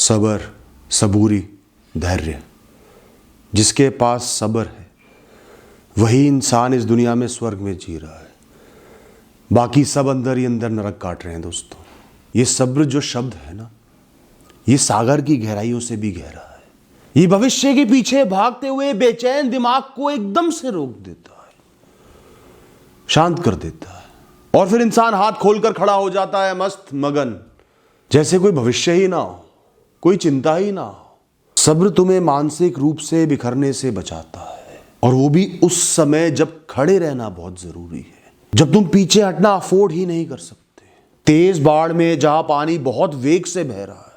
सबर, सबूरी, धैर्य। जिसके पास सब्र है वही इंसान इस दुनिया में स्वर्ग में जी रहा है। बाकी सब अंदर ही अंदर नरक काट रहे हैं दोस्तों। ये सब्र जो शब्द है ना, ये सागर की गहराइयों से भी गहरा है। ये भविष्य के पीछे भागते हुए बेचैन दिमाग को एकदम से रोक देता है, शांत कर देता है, और फिर इंसान हाथ खोलकर खड़ा हो जाता है मस्त मगन, जैसे कोई भविष्य ही ना हो, कोई चिंता ही ना हो। सब्र तुम्हें मानसिक रूप से बिखरने से बचाता है, और वो भी उस समय जब खड़े रहना बहुत जरूरी है, जब तुम पीछे हटना अफोर्ड ही नहीं कर सकते। तेज बाढ़ में जहां पानी बहुत वेग से बह रहा है,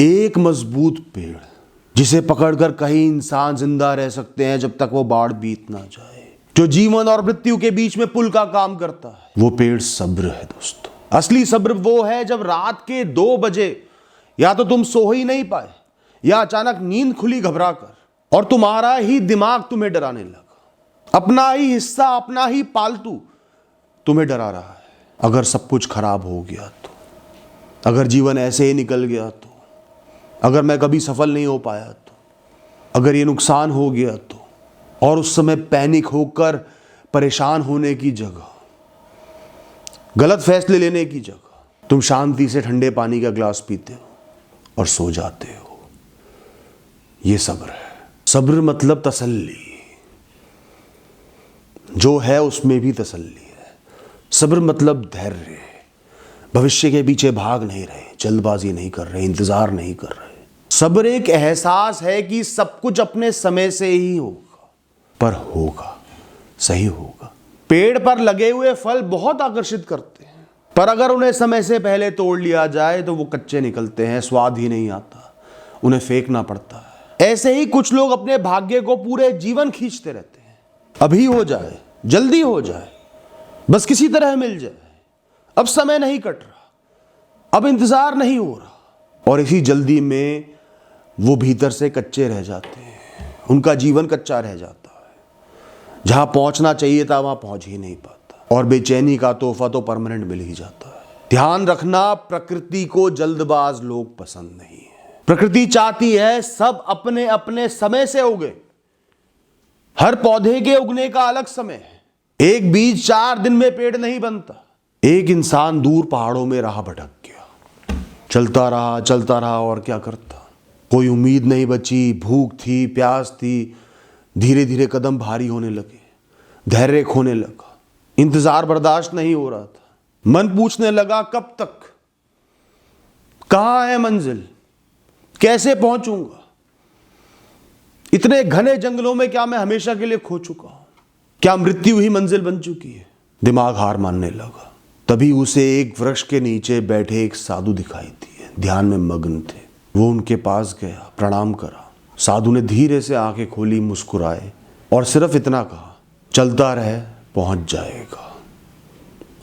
एक मजबूत पेड़ जिसे पकड़कर कहीं इंसान जिंदा रह सकते हैं जब तक वो बाढ़ बीत ना जाए, जो जीवन और मृत्यु के बीच में पुल का काम करता है, वो पेड़ सब्र है दोस्तों। असली सब्र वो है जब रात के 2 बजे या तो तुम सो ही नहीं पाए, या अचानक नींद खुली घबरा कर, और तुम्हारा ही दिमाग तुम्हें डराने लगा। अपना ही हिस्सा, अपना ही पालतू तुम्हें डरा रहा है। अगर सब कुछ खराब हो गया तो, अगर जीवन ऐसे ही निकल गया तो, अगर मैं कभी सफल नहीं हो पाया तो, अगर ये नुकसान हो गया तो। और उस समय पैनिक होकर परेशान होने की जगह, गलत फैसले लेने की जगह, तुम शांति से ठंडे पानी का ग्लास पीते हो और सो जाते हो। ये सब्र है। सब्र मतलब तसल्ली, जो है उसमें भी तसल्ली है। सब्र मतलब धैर्य। भविष्य के पीछे भाग नहीं रहे, जल्दबाजी नहीं कर रहे, इंतजार नहीं कर रहे। सब्र एक एहसास है कि सब कुछ अपने समय से ही होगा, पर होगा, सही होगा। पेड़ पर लगे हुए फल बहुत आकर्षित करते हैं, पर अगर उन्हें समय से पहले तोड़ लिया जाए तो वो कच्चे निकलते हैं, स्वाद ही नहीं आता, उन्हें फेंकना पड़ता है। ऐसे ही कुछ लोग अपने भाग्य को पूरे जीवन खींचते रहते हैं। अभी हो जाए, जल्दी हो जाए, बस किसी तरह मिल जाए। अब समय नहीं कट रहा, अब इंतजार नहीं हो रहा, और इसी जल्दी में वो भीतर से कच्चे रह जाते हैं। उनका जीवन कच्चा रह जाता है। जहां पहुंचना चाहिए था वहां पहुंच ही नहीं पाता, और बेचैनी का तोहफा तो परमानेंट मिल ही जाता है। ध्यान रखना, प्रकृति को जल्दबाज लोग पसंद नहीं है। प्रकृति चाहती है सब अपने अपने समय से उगे। हर पौधे के उगने का अलग समय है। एक बीज 4 दिन में पेड़ नहीं बनता। एक इंसान दूर पहाड़ों में राह भटक गया, चलता रहा और क्या करता। कोई उम्मीद नहीं बची, भूख थी, प्यास थी। धीरे धीरे कदम भारी होने लगे, धैर्य खोने लगा, इंतजार बर्दाश्त नहीं हो रहा था। मन पूछने लगा कब तक, कहां है मंजिल, कैसे पहुंचूंगा। इतने घने जंगलों में क्या मैं हमेशा के लिए खो चुका हूं? क्या मृत्यु ही मंजिल बन चुकी है? दिमाग हार मानने लगा। तभी उसे एक वृक्ष के नीचे बैठे एक साधु दिखाई दिए, ध्यान में मग्न थे। वो उनके पास गया, प्रणाम करा। साधु ने धीरे से आंखें खोली, मुस्कुराए और सिर्फ इतना कहा, चलता रहे, पहुंच जाएगा,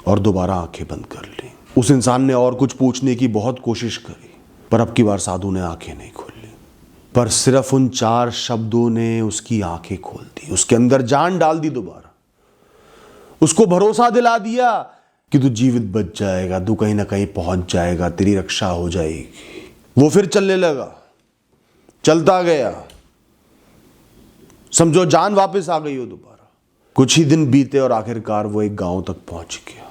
और दोबारा आंखें बंद कर ली। उस इंसान ने और कुछ पूछने की बहुत कोशिश करी, पर अब की बार साधु ने आंखें नहीं खोली। पर सिर्फ उन 4 शब्दों ने उसकी आंखें खोल दी, उसके अंदर जान डाल दी दोबारा। उसको भरोसा दिला दिया कि तू जीवित बच जाएगा, तू कहीं ना कहीं पहुंच जाएगा, तेरी रक्षा हो जाएगी। वो फिर चलने लगा, चलता गया, समझो जान वापस आ गई हो दोबारा। कुछ ही दिन बीते और आखिरकार वो एक गांव तक पहुंच गया।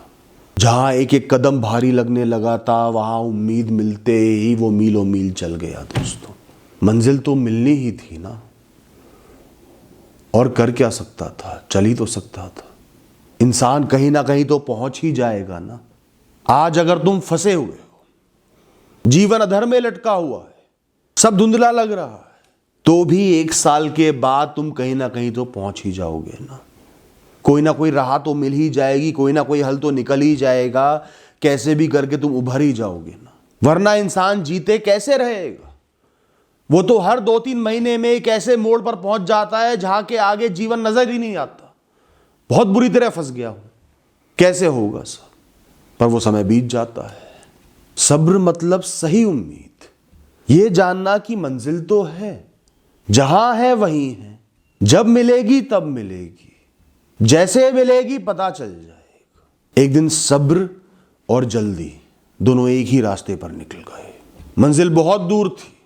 जहां एक एक कदम भारी लगने लगा था, वहां उम्मीद मिलते ही वो मीलों मील चल गया दोस्तों। मंजिल तो मिलनी ही थी ना, और कर क्या सकता था, चल ही तो सकता था। इंसान कहीं ना कहीं तो पहुंच ही जाएगा ना। आज अगर तुम फंसे हुए हो, जीवन अधर में लटका हुआ है, सब धुंधला लग रहा है, तो भी 1 साल के बाद तुम कहीं ना कहीं तो पहुंच ही जाओगे ना। कोई ना कोई राह तो मिल ही जाएगी, कोई ना कोई हल तो निकल ही जाएगा। कैसे भी करके तुम उभर ही जाओगे ना, वरना इंसान जीते कैसे रहेगा। वो तो हर 2-3 महीने में एक ऐसे मोड़ पर पहुंच जाता है जहां के आगे जीवन नजर ही नहीं आता। बहुत बुरी तरह फंस गया हूं, कैसे होगा सब, पर वो समय बीत जाता है। सब्र मतलब सही उम्मीद, ये जानना कि मंजिल तो है, जहां है वहीं है, जब मिलेगी तब मिलेगी, जैसे मिलेगी पता चल जाएगा। एक दिन सब्र और जल्दी दोनों एक ही रास्ते पर निकल गए। मंजिल बहुत दूर थी।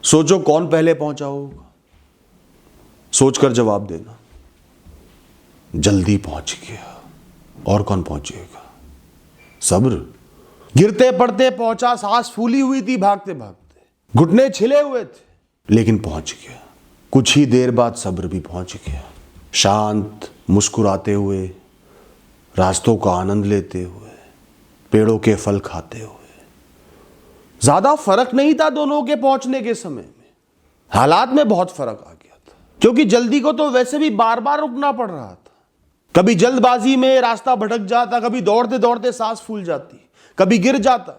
सोचो कौन पहले पहुंचा होगा, सोचकर जवाब देना। जल्दी पहुंच गया। और कौन पहुंचेगा? सब्र। गिरते पड़ते पहुंचा, सांस फूली हुई थी भागते भागते, घुटने छिले हुए थे, लेकिन पहुंच गया। कुछ ही देर बाद सब्र भी पहुंच गया, शांत, मुस्कुराते हुए, रास्तों का आनंद लेते हुए, पेड़ों के फल खाते हुए। ज्यादा फर्क नहीं था दोनों के पहुंचने के समय में, हालात में बहुत फर्क आ गया था, क्योंकि जल्दी को तो वैसे भी बार बार रुकना पड़ रहा था। कभी जल्दबाजी में रास्ता भटक जाता, कभी दौड़ते दौड़ते सांस फूल जाती, कभी गिर जाता।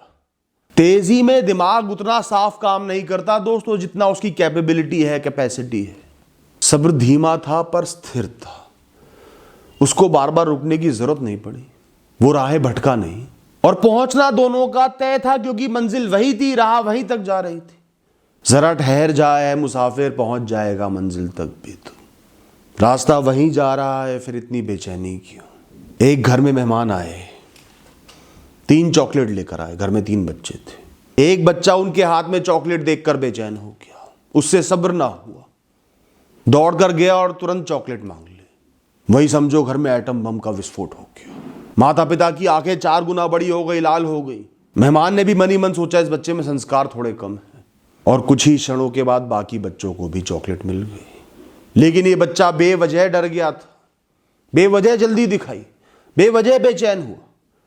तेजी में दिमाग उतना साफ काम नहीं करता दोस्तों जितना उसकी कैपेबिलिटी है, कैपेसिटी है। सब्र धीमा था पर स्थिर था, उसको बार बार रुकने की जरूरत नहीं पड़ी, वो राहें भटका नहीं, और पहुंचना दोनों का तय था, क्योंकि मंजिल वही थी, राह वहीं तक जा रही थी। जरा ठहर जाए मुसाफिर, पहुंच जाएगा मंजिल तक भी तो। रास्ता वहीं जा रहा है, फिर इतनी बेचैनी क्यों? एक घर में मेहमान आए, 3 चॉकलेट लेकर आए। घर में 3 बच्चे थे। एक बच्चा उनके हाथ में चॉकलेट देखकर बेचैन हो गया, उससे सब्र ना हुआ, दौड़कर गया और तुरंत चॉकलेट मांग ली। वही समझो घर में एटम बम का विस्फोट हो गया। माता पिता की आंखें 4 गुना बड़ी हो गई, लाल हो गई। मेहमान ने भी मन ही मन सोचा इस बच्चे में संस्कार थोड़े कम है, और कुछ ही क्षणों के बाद बाकी बच्चों को भी चॉकलेट मिल गई। लेकिन ये बच्चा बेवजह डर गया था, बेवजह जल्दी दिखाई, बेवजह बेचैन हुआ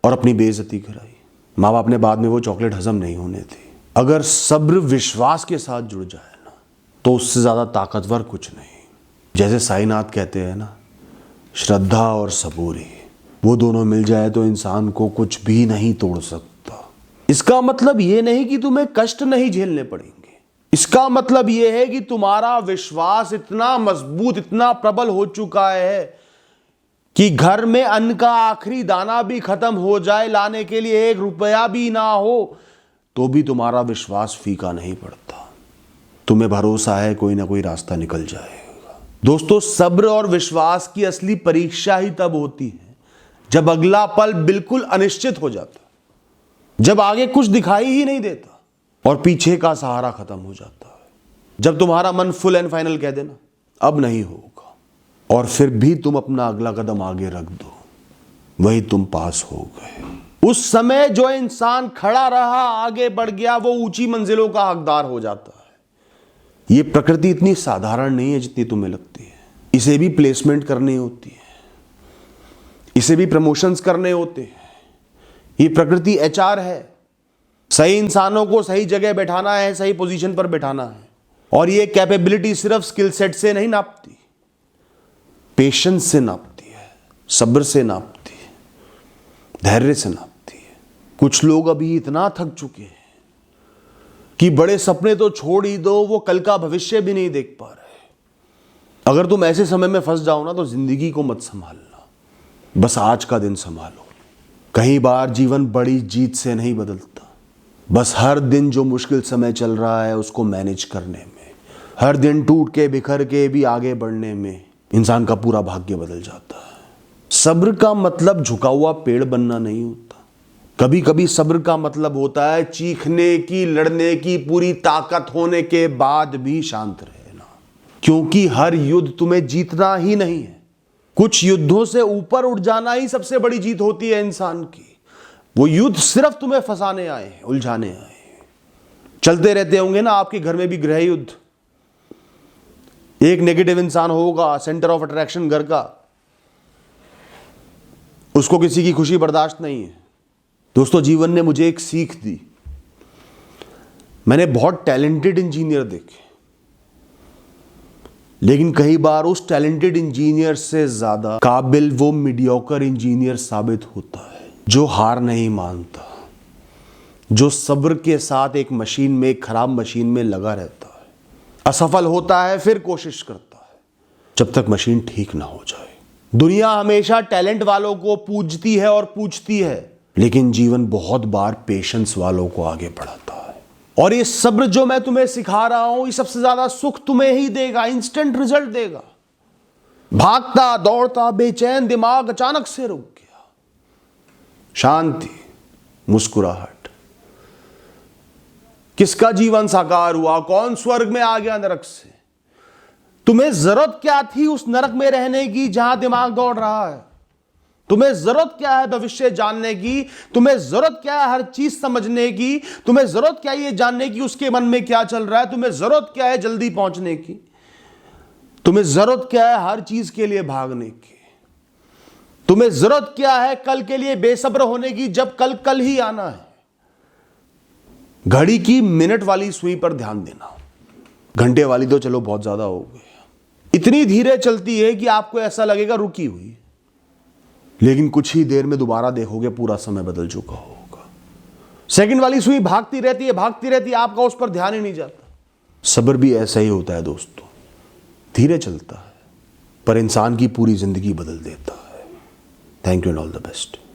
और अपनी बेइज्जती कराई। माँ बाप ने बाद में वो चॉकलेट हजम नहीं होने दी। अगर सब्र विश्वास के साथ जुड़ जाए ना, तो उससे ज्यादा ताकतवर कुछ नहीं। जैसे साईनाथ कहते हैं ना, श्रद्धा और सबूरी, वो दोनों मिल जाए तो इंसान को कुछ भी नहीं तोड़ सकता। इसका मतलब ये नहीं कि तुम्हें कष्ट नहीं झेलने पड़ेंगे, इसका मतलब यह है कि तुम्हारा विश्वास इतना मजबूत, इतना प्रबल हो चुका है कि घर में अन्न का आखिरी दाना भी खत्म हो जाए, लाने के लिए 1 रुपया भी ना हो, तो भी तुम्हारा विश्वास फीका नहीं पड़ता। तुम्हें भरोसा है कोई ना कोई रास्ता निकल जाएगा। दोस्तों, सब्र और विश्वास की असली परीक्षा ही तब होती है जब अगला पल बिल्कुल अनिश्चित हो जाता, जब आगे कुछ दिखाई ही नहीं देता और पीछे का सहारा खत्म हो जाता है, जब तुम्हारा मन फुल एंड फाइनल कह देना अब नहीं होगा, और फिर भी तुम अपना अगला कदम आगे रख दो, वही तुम पास हो गए। उस समय जो इंसान खड़ा रहा, आगे बढ़ गया, वो ऊंची मंजिलों का हकदार हो जाता है। ये प्रकृति इतनी साधारण नहीं है जितनी तुम्हें लगती है। इसे भी प्लेसमेंट करनी होती है, इसे भी प्रमोशंस करने होते हैं। ये प्रकृति HR है, सही इंसानों को सही जगह बैठाना है, सही पोजीशन पर बैठाना है। और ये कैपेबिलिटी सिर्फ स्किल सेट से नहीं नापती, पेशेंस से नापती है, सब्र से नापती है, धैर्य से नापती है। कुछ लोग अभी इतना थक चुके हैं कि बड़े सपने तो छोड़ ही दो, वो कल का भविष्य भी नहीं देख पा रहे। अगर तुम ऐसे समय में फंस जाओ ना, तो जिंदगी को मत संभालना, बस आज का दिन संभालो। कई बार जीवन बड़ी जीत से नहीं बदलता, बस हर दिन जो मुश्किल समय चल रहा है उसको मैनेज करने में, हर दिन टूट के बिखर के भी आगे बढ़ने में इंसान का पूरा भाग्य बदल जाता है। सब्र का मतलब झुका हुआ पेड़ बनना नहीं होता। कभी कभी सब्र का मतलब होता है चीखने की, लड़ने की पूरी ताकत होने के बाद भी शांत रहना, क्योंकि हर युद्ध तुम्हें जीतना ही नहीं है। कुछ युद्धों से ऊपर उठ जाना ही सबसे बड़ी जीत होती है इंसान की। वो युद्ध सिर्फ तुम्हें फंसाने आए हैं, उलझाने आए हैं। चलते रहते होंगे ना आपके घर में भी गृह युद्ध। एक नेगेटिव इंसान होगा, सेंटर ऑफ अट्रैक्शन घर का, उसको किसी की खुशी बर्दाश्त नहीं है। दोस्तों, जीवन ने मुझे एक सीख दी। मैंने बहुत टैलेंटेड इंजीनियर देखे, लेकिन कई बार उस टैलेंटेड इंजीनियर से ज्यादा काबिल वो मीडियोकर इंजीनियर साबित होता है जो हार नहीं मानता, जो सब्र के साथ एक मशीन में, एक खराब मशीन में लगा रहता है, असफल होता है फिर कोशिश करता है जब तक मशीन ठीक ना हो जाए। दुनिया हमेशा टैलेंट वालों को पूजती है और पूछती है, लेकिन जीवन बहुत बार पेशेंस वालों को आगे बढ़ाता है। और ये सब्र जो मैं तुम्हें सिखा रहा हूं, ये सबसे ज्यादा सुख तुम्हें ही देगा, इंस्टेंट रिजल्ट देगा। भागता दौड़ता बेचैन दिमाग अचानक से रुक गया, शांति, मुस्कुराहट, किसका जीवन साकार हुआ, कौन स्वर्ग में आ गया नरक से। तुम्हें जरूरत क्या थी उस नरक में रहने की जहां दिमाग दौड़ रहा है? तुम्हें जरूरत क्या है भविष्य जानने की? तुम्हें जरूरत क्या है हर चीज समझने की? तुम्हें जरूरत क्या है ये जानने की उसके मन में क्या चल रहा है? तुम्हें जरूरत क्या है जल्दी पहुंचने की? तुम्हें जरूरत क्या है हर चीज के लिए भागने की? तुम्हें जरूरत क्या है कल के लिए बेसब्र होने की, जब कल कल ही आना है? घड़ी की मिनट वाली सुई पर ध्यान देना। घंटे वाली तो चलो बहुत ज्यादा हो गई, इतनी धीरे चलती है कि आपको ऐसा लगेगा रुकी हुई, लेकिन कुछ ही देर में दोबारा देखोगे पूरा समय बदल चुका होगा। सेकंड वाली सुई भागती रहती है, भागती रहती है, आपका उस पर ध्यान ही नहीं जाता। सब्र भी ऐसा ही होता है दोस्तों, धीरे चलता है पर इंसान की पूरी जिंदगी बदल देता है। Thank you and all the best.